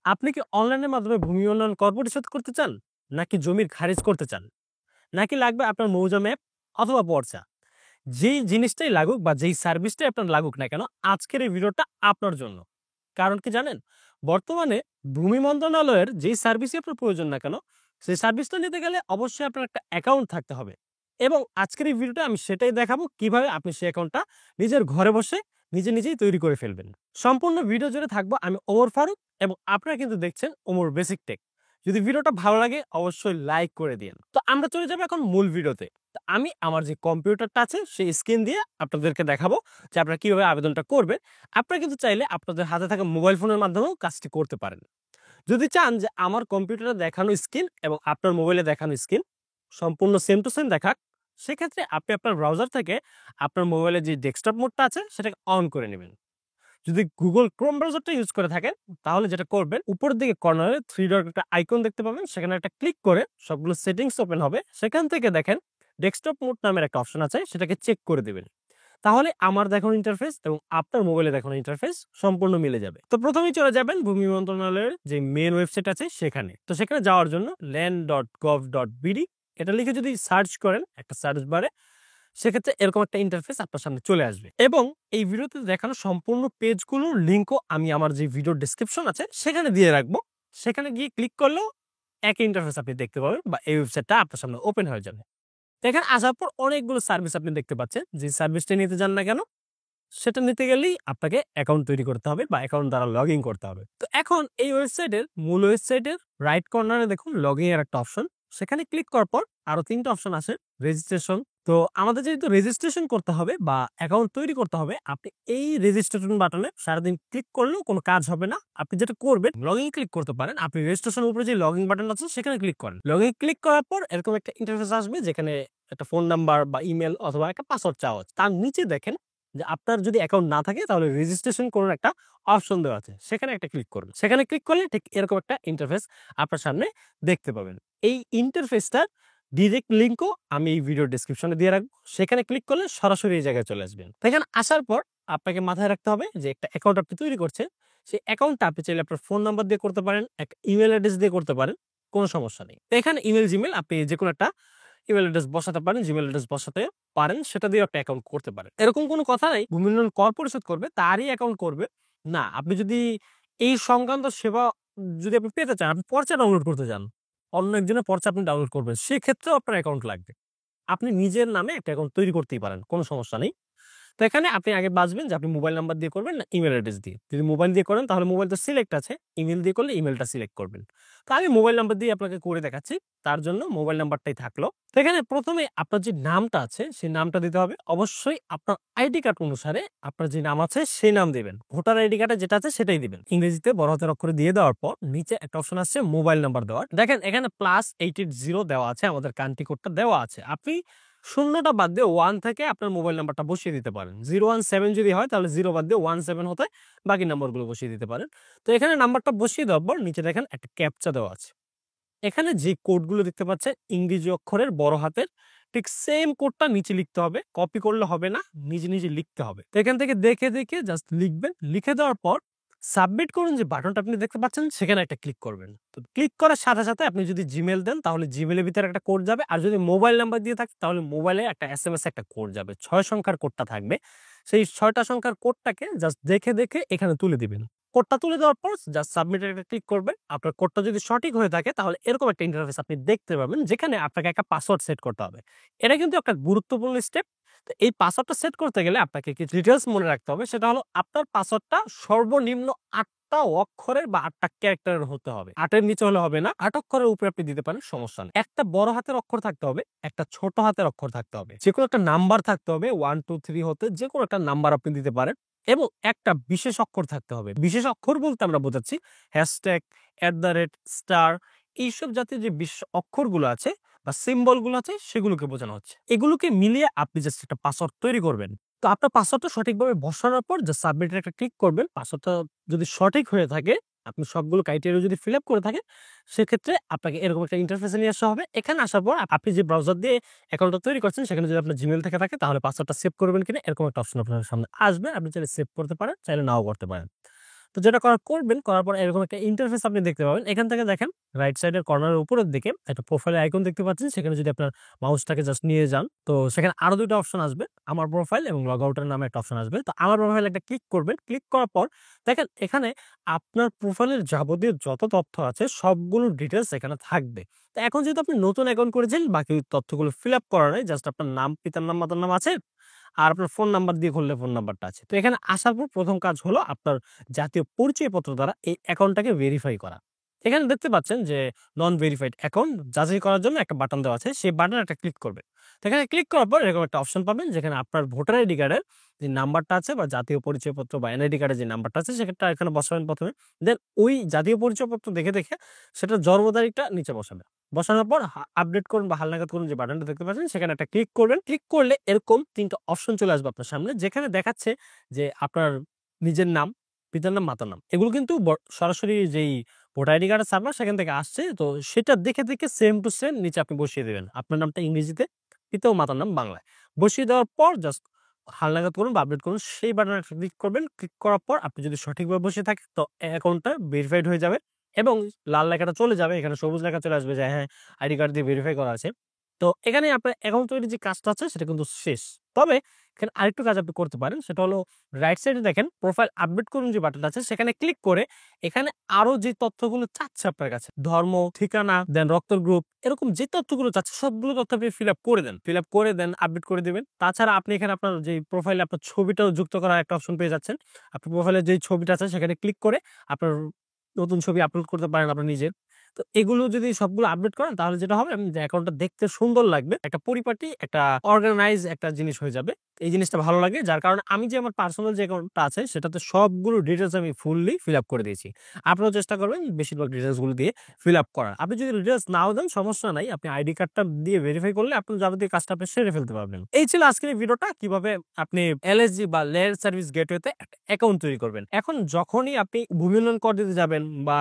আপনি কি অনলাইনের মাধ্যমে ভূমি উন্নয়ন কর পরিশোধ করতে চান? নাকি জমির খারিজ করতে চান? নাকি লাগবে আপনার মৌজা ম্যাপ অথবা পর্চা? যেই জিনিসটাই লাগুক বা যেই সার্ভিসটাই আপনার লাগুক না কেন, আজকের এই ভিডিওটা আপনার জন্য। কারণ কি জানেন? বর্তমানে ভূমি মন্ত্রণালয়ের যেই সার্ভিসই আপনার প্রয়োজন না কেন, সেই সার্ভিসটা নিতে গেলে অবশ্যই আপনার একটা অ্যাকাউন্ট থাকতে হবে। এবং আজকের এই ভিডিওটা আমি সেটাই দেখাবো কিভাবে আপনি সেই অ্যাকাউন্টটা নিজের ঘরে বসে নিজেই তৈরি করে ফেলবেন। সম্পূর্ণ ভিডিও জুড়ে থাকবো আমি ওমর ফারুক এবং আপনারা কিন্তু দেখছেন ওমর বেসিক টেক। যদি ভিডিওটা ভালো লাগে অবশ্যই লাইক করে দিন। তো আমরা চলে যাবো এখন মূল ভিডিওতে। তো আমি আমার যে কম্পিউটারটা আছে সেই স্ক্রিন দিয়ে আপনাদেরকে দেখাবো যে আপনারা কিভাবে আবেদনটা করবেন। আপনারা কিন্তু চাইলে আপনাদের হাতে থাকা মোবাইল ফোনের মাধ্যমেও কাজটি করতে পারেন। যদি চান যে আমার কম্পিউটারে দেখানো স্ক্রিন এবং আপনার মোবাইলে দেখানো স্ক্রিন সম্পূর্ণ সেম টু সেম দেখাক, সেক্ষেত্রে আপনি আপনার ব্রাউজার থেকে আপনার মোবাইলে যে ডেস্কটপ মোডটা আছে সেটাকে অন করে নেবেন। যদি গুগল ক্রোম ব্রাউজারটা ইউজ করে থাকেন তাহলে যেটা করবেন, উপরের দিকে কর্নারে থ্রি ডট একটা আইকন দেখতে পাবেন, সেখানে একটা ক্লিক করে সবগুলো সেটিংস ওপেন হবে। সেখান থেকে দেখেন ডেস্কটপ মোড নামের একটা অপশন আছে, সেটাকে চেক করে দিবেন। তাহলে আমার দেখানো ইন্টারফেস এবং আপনার মোবাইলে দেখানো ইন্টারফেস সম্পূর্ণ মিলে যাবে। তো প্রথমেই চলে যাবেন ভূমি মন্ত্রণালয়ের যে মেন ওয়েবসাইট আছে সেখানে। তো সেখানে যাওয়ার জন্য land.gov.bd এটা লিখে যদি সার্চ করেন একটা সার্চ বারে, সেক্ষেত্রে এরকম একটা ইন্টারফেস আপনার সামনে চলে আসবে। এবং এই ভিডিওতে দেখানো সম্পূর্ণ পেজগুলোর লিঙ্কও আমি আমার যে ভিডিও ডেসক্রিপশন আছে সেখানে দিয়ে রাখবো। সেখানে গিয়ে ক্লিক করলেও একই ইন্টারফেস আপনি দেখতে পাবেন বা এই ওয়েবসাইটটা আপনার সামনে ওপেন হয়ে যাবে। এখানে আসার পর অনেকগুলো সার্ভিস আপনি দেখতে পাচ্ছেন। যে সার্ভিসটা নিতে যান না কেন, সেটা নিতে গেলেই আপনাকে অ্যাকাউন্ট তৈরি করতে হবে বা অ্যাকাউন্ট দ্বারা লগ ইন করতে হবে। তো এখন এই ওয়েবসাইটের মূল ওয়েবসাইটের রাইট কর্নারে দেখুন লগ ইন এর একটা অপশন। সেখানে ক্লিক করার পর আরো ৩টা অপশন আছে রেজিস্ট্রেশন। তো আমাদের যেহেতু রেজিস্ট্রেশন করতে হবে বা অ্যাকাউন্ট তৈরি করতে হবে, আপনি এই রেজিস্ট্রেশন বাটনে সারাদিন ক্লিক করলেও কোনো কাজ হবে না। আপনি যেটা করবেন লগ ইন ক্লিক করতে পারেন। আপনি রেজিস্ট্রেশনের উপরে যে লগ ইন বাটন আছে সেখানে ক্লিক করেন। লগ ইন ক্লিক করার পর এরকম একটা ইন্টারফেস আসবে যেখানে একটা ফোন নাম্বার বা ইমেল অথবা একটা পাসওয়ার্ড চাওয়া হচ্ছে। তার নিচে দেখেন যে আপনার যদি অ্যাকাউন্ট না থাকে তাহলে রেজিস্ট্রেশন করার একটা অপশন দেওয়া আছে, সেখানে একটা ক্লিক করবেন। সেখানে ক্লিক করলে ঠিক এরকম একটা ইন্টারফেস আপনার সামনে দেখতে পাবেন। এই ইন্টারফেসটার ডিরেক্ট লিঙ্কও আমি এই ভিডিও ডেসক্রিপশনে দিয়ে রাখবো। সেখানে ক্লিক করলে সরাসরি এই জায়গায় চলে আসবেন। তো এখানে আসার পর আপনাকে মাথায় রাখতে হবে যে একটা অ্যাকাউন্ট আপনি তৈরি করছেন, সেই অ্যাকাউন্টটা আপনি চাইলে আপনার ফোন নাম্বার দিয়ে করতে পারেন, একটা ইমেল অ্যাড্রেস দিয়ে করতে পারেন, কোনো সমস্যা নেই। তো এখানে ইমেল জিমেল আপনি যে কোনো একটা ইমেল অ্যাড্রেস বসাতে পারেন, জিমেল অ্যাড্রেস বসাতে পারেন, সেটা দিয়ে একটা অ্যাকাউন্ট করতে পারেন। এরকম কোনো কথা নাই ভূমি উন্নয়ন কর পরিশোধ করবে তারই অ্যাকাউন্ট করবে না। আপনি যদি এই সংক্রান্ত সেবা যদি আপনি পেতে চান, আপনি পর্চা ডাউনলোড করতে চান, অন্য একজনের পর্চা আপনি ডাউনলোড করবেন, সেক্ষেত্রেও আপনার অ্যাকাউন্ট লাগবে। আপনি নিজের নামে একটা অ্যাকাউন্ট তৈরি করতেই পারেন, কোনো সমস্যা নেই। তো এখানে আপনি আগে বাছবেন যে আপনি মোবাইল নাম্বার দিয়ে করবেন না ইমেল অ্যাড্রেস দিয়ে। যদি মোবাইল দিয়ে করেন তাহলে মোবাইল তো সিলেক্ট আছে, ইমেল দিয়ে করলে ইমেলটা সিলেক্ট করবেন। তো আমি মোবাইল নাম্বার দিয়ে আপনাকে করে দেখাচ্ছি, তার জন্য মোবাইল নাম্বারটাই থাকলো। তো এখানে প্রথমে আপনার যে নামটা আছে সেই নামটা দিতে হবে। অবশ্যই আপনার আইডি কার্ড অনুসারে আপনার যে নাম আছে সেই নাম দিবেন। ভোটার আইডি কার্ডে যেটা আছে সেটাই দিবেন। ইংরেজিতে বড় হাতের অক্ষরে দিয়ে দেওয়ার পর নিচে একটা অপশন আসছে মোবাইল নাম্বার দেওয়ার। দেখেন এখানে +880 দেওয়া আছে, আমাদের কান্ট্রি কোডটা দেওয়া আছে। আপনি শূন্যটা বাদ দিয়ে 1 থেকে আপনার মোবাইল নাম্বারটা বসিয়ে দিতে পারেন। 017 যদি হয় তাহলে 0 বাদ দিয়ে 17 হতে বাকি নাম্বারগুলো বসিয়ে দিতে পারেন। তো এখানে নাম্বারটা বসিয়ে দেওয়ার পর নিচে দেখেন একটা ক্যাপচা দেওয়া আছে। এখানে যে কোডগুলো দেখতে পাচ্ছেন ইংরেজি অক্ষরের বড় হাতের, ঠিক সেম কোডটা নিচে লিখতে হবে। কপি করলে হবে না, নিজে লিখতে হবে। তো এখান থেকে দেখে জাস্ট লিখবেন। লিখে দেওয়ার পর সাবমিট করুন যে বাটনটা আপনি দেখতে পাচ্ছেন সেখানে একটা ক্লিক করবেন। তো ক্লিক করার সাথে আপনি যদি জিমেল দেন তাহলে জিমেলের ভিতরে একটা কোড যাবে, আর যদি মোবাইল নাম্বার দিয়ে থাকে তাহলে মোবাইলে একটা এসএমএস একটা কোড যাবে। 6 সংখ্যার কোডটা থাকবে। সেই 6টা সংখ্যার কোডটাকে জাস্ট দেখে এখানে তুলে দিবেন। কোডটা তুলে দেওয়ার পর জাস্ট সাবমিট একটা ক্লিক করবেন। আপনার কোডটা যদি সঠিক হয়ে থাকে তাহলে এরকম একটা ইন্টারফেস আপনি দেখতে পাবেন যেখানে আপনাকে একটা পাসওয়ার্ড সেট করতে হবে। এটা কিন্তু একটা গুরুত্বপূর্ণ স্টেপ। তো এই পাসওয়ার্ডটা সেট করতে গেলে আপনাকে কিছু ডিটেইলস মনে রাখতে হবে। সেটা হলো আপনার পাসওয়ার্ডটা সর্বনিম্ন 8টা অক্ষরের বা 8টা ক্যারেক্টারের হতে হবে। 8 এর নিচে হলে হবে না। 8 অক্ষরের উপরে আপনি দিতে পারেন, সমস্যা নেই। একটা বড় হাতের অক্ষর থাকতে হবে, একটা ছোট হাতের অক্ষর থাকতে হবে। যেকোনো একটা নাম্বার থাকতে হবে 1 2 3 হতে যেকোনো একটা নাম্বার আপনি দিতে পারেন। এবং একটা বিশেষ অক্ষর থাকতে হবে। বিশেষ অক্ষর বলতে আমরা বোঝাচ্ছি হ্যাশট্যাগ, *, এইসব জাতীয় যে বিশেষ অক্ষরগুলো আছে বা সিম্বল গুলো আছে সেগুলোকে বোঝানো হচ্ছে। এগুলোকে মিলিয়ে আপনি জাস্ট একটা পাসওয়ার্ড তৈরি করবেন। তো আপনার পাসওয়ার্ডটা সঠিকভাবে বসানোর পর জাস্ট সাবমিটের একটা ক্লিক করবেন। পাসওয়ার্ডটা যদি সঠিক হয়ে থাকে, আপনি সবগুলো ক্রাইটেরিয়া যদি ফিল আপ করে থাকেন, সেক্ষেত্রে আপনাকে এরকম একটা ইন্টারফেসে নিয়ে আসা হবে। এখানে আসার পর আপনি যে ব্রাউজার দিয়ে অ্যাকাউন্টটা তৈরি করছেন সেখানে যদি আপনার জিমেল থেকে থাকে তাহলে পাসওয়ার্ডটা সেভ করবেন কিনা এরকম একটা অপশন আপনার সামনে আসবে। আপনি চাইলে সেভ করতে পারেন, চাইলে নাও করতে পারেন। তো যেটা করবেন, করার পর এরকম একটা ইন্টারফেস আপনি দেখতে পাবেন। এখান থেকে দেখেন রাইট সাইডের কর্নারের উপরের দিকে একটা প্রোফাইল আইকন দেখতে পাচ্ছেন। সেখানে যদি আপনার মাউসটাকে জাস্ট নিয়ে যান, তো সেখানে আরো ২ টা অপশন আসবে। আমার প্রোফাইল এবং লগ আউট এর নামে একটা অপশন আসবে। তো আমার প্রোফাইলে একটা ক্লিক করবেন। ক্লিক করার পর দেখেন এখানে আপনার প্রোফাইলের যাবতীয় যত তথ্য আছে সবগুলো ডিটেইলস এখানে থাকবে। তো এখন যেহেতু আপনি নতুন অ্যাকাউন্ট করেছেন, বাকি তথ্যগুলো ফিল আপ করা নাই। জাস্ট আপনার নাম, পিতার নাম, মাতার নাম আছে। আর আপনার ফোন নাম্বার দিয়ে খুললে ফোন নাম্বারটা আছে। তো এখানে আসার পর ১ম কাজ হলো আপনার জাতীয় পরিচয়পত্র দ্বারা এই অ্যাকাউন্টটাকে ভেরিফাই করা। এখানে দেখতে পাচ্ছেন যে নন ভেরিফাইড অ্যাকাউন্ট যাচাই করার জন্য একটা বাটন দেওয়া আছে। সেই বাটনে একটা ক্লিক করবেন। তো এখানে ক্লিক করার পর এরকম একটা অপশন পাবেন যেখানে আপনার ভোটার আইডি কার্ডের যে নাম্বারটা আছে বা জাতীয় পরিচয়পত্র বা এনআইডি কার্ডের যে নাম্বারটা আছে সেটা এখানে বসাবেন ১ম এ। দেন ওই জাতীয় পরিচয়পত্র দেখে সেটার জন্ম তারিখটা নিচে বসাবেন। বসানোর পর আপডেট করুন বা হালনাগাদ করুন যে বাটনটা দেখতে পাচ্ছেন সেখানে একটা ক্লিক করবেন। ক্লিক করলে এরকম ৩ টা অপশন চলে আসবে আপনার সামনে, যেখানে দেখাচ্ছে যে আপনার নিজের নাম, পিতার নাম, মাতার নাম। এগুলো কিন্তু সরাসরি যেই ভোটার আইডি কার্ডের সার্ভার সেখান থেকে আসছে। তো সেটা দেখে সেম টু সেম নিচে আপনি বসিয়ে দিবেন। আপনার নামটা ইংরেজিতে, পিতা ও মাতার নাম বাংলায়। বসিয়ে দেওয়ার পর জাস্ট হালনাগাদ করুন বা আপডেট করুন। সেই বাটনে একটা ক্লিক করবেন। ক্লিক করার পর আপনি যদি সঠিকভাবে বসিয়ে থাকেন তো অ্যাকাউন্টটা ভেরিফাইড হয়ে যাবে এবং লাল লেখাটা চলে যাবে। এখানে সবুজ লেখা চলে আসবে যে হ্যাঁ, আইডি কার্ড দিয়ে ভেরিফাই করা আছে। তো এখানে আপনার অ্যাকাউন্ট তৈরির যে কাজটা আছে সেটা কিন্তু শেষ। তবে এখানে আরেকটু কাজ আপনি করতে পারেন। সেটা হলো রাইট সাইডে দেখেন প্রোফাইল আপডেট করুন যে বাটনটা আছে সেখানে ক্লিক করে এখানে আরো যে তথ্যগুলো চাচ্ছে আপনার কাছে, ধর্ম, ঠিকানা, দেন রক্তের গ্রুপ, এরকম যে তথ্যগুলো চাচ্ছে সবগুলো তথ্য আপনি ফিল আপ করে দেন। ফিল আপ করে দেন আপডেট করে দিবেন। তাছাড়া আপনি এখানে আপনার যে প্রোফাইলে আপনার ছবিটাও যুক্ত করার একটা অপশন পেয়ে যাচ্ছেন। আপনার প্রোফাইলে যে ছবিটা আছে সেখানে ক্লিক করে আপনার নতুন ছবি আপলোড করতে পারেন আপনার নিজের। তো এগুলো যদি সবগুলো আপডেট করেন তাহলে যেটা হবে যে অ্যাকাউন্টটা দেখতে সুন্দর লাগবে। একটা পরিপাটি, একটা অর্গানাইজ একটা জিনিস হয়ে যাবে। এই জিনিসটা ভালো লাগে। যার কারণে আমি যে আমার পার্সোনাল যে অ্যাকাউন্টটা আছে সেটাতে সবগুলো ডিটেইলস আমি ফুললি ফিল আপ করে দিয়েছি। আপনারাও চেষ্টা করবেন বেশিরভাগ ডিটেইলস গুলো দিয়ে ফিল আপ করার। আপনি যদি ডিটেইলস নাও দেন সমস্যা নাই। আপনি আইডি কার্ডটা দিয়ে ভেরিফাই করলে আপনার যাবতীয় কাজটা আপনি সেরে ফেলতে পারবেন। এই ছিল আজকের এই ভিডিওটা, কিভাবে আপনি এলএসজি বা লেয়ার সার্ভিস গেটওয়েতে একটা অ্যাকাউন্ট তৈরি করবেন। এখন যখনই আপনি ভূমি উন্নয়ন কর দিতে যাবেন বা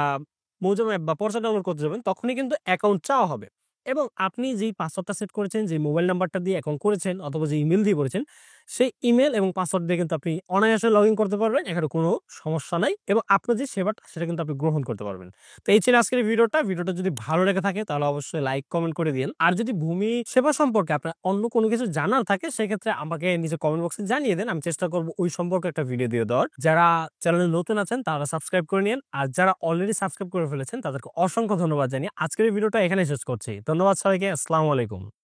মৌজাম অ্যাপ বা পর্চা ডাউনলোড করতে যাবেন তখনই কিন্তু অ্যাকাউন্ট চাওয়া হবে এবং আপনি যেই পাসওয়ার্ডটা সেট করেছেন, যে মোবাইল নাম্বারটা দিয়ে অ্যাকাউন্ট করেছেন অথবা যে ইমেল দিয়ে করেছেন, সেই ইমেল এবং পাসওয়ার্ড দিয়ে কিন্তু আপনি অনায়াসে লগইন করতে পারবেন। এখানে কোনো সমস্যা নাই এবং আপনার যে সেবাটা সেটা কিন্তু আপনি গ্রহণ করতে পারবেন। তো এই ছিল আজকের এই ভিডিওটা। ভিডিওটা যদি ভালো লেগে থাকে তাহলে অবশ্যই লাইক, কমেন্ট করে দিয়েন। আর যদি ভূমি সেবা সম্পর্কে আপনার অন্য কোনো কিছু জানার থাকে সেক্ষেত্রে আমাকে নিচে কমেন্ট বক্সে জানিয়ে দেন। আমি চেষ্টা করব ওই সম্পর্কে একটা ভিডিও দিয়ে দেওয়ার। যারা চ্যানেলে নতুন আছেন তারা সাবস্ক্রাইব করে নিন। আর যারা অলরেডি সাবস্ক্রাইব করে ফেলেছেন তাদেরকে অসংখ্য ধন্যবাদ জানিয়ে আজকের এই ভিডিওটা এখানেই শেষ করছি। ধন্যবাদ সবাইকে। আসসালামু আলাইকুম।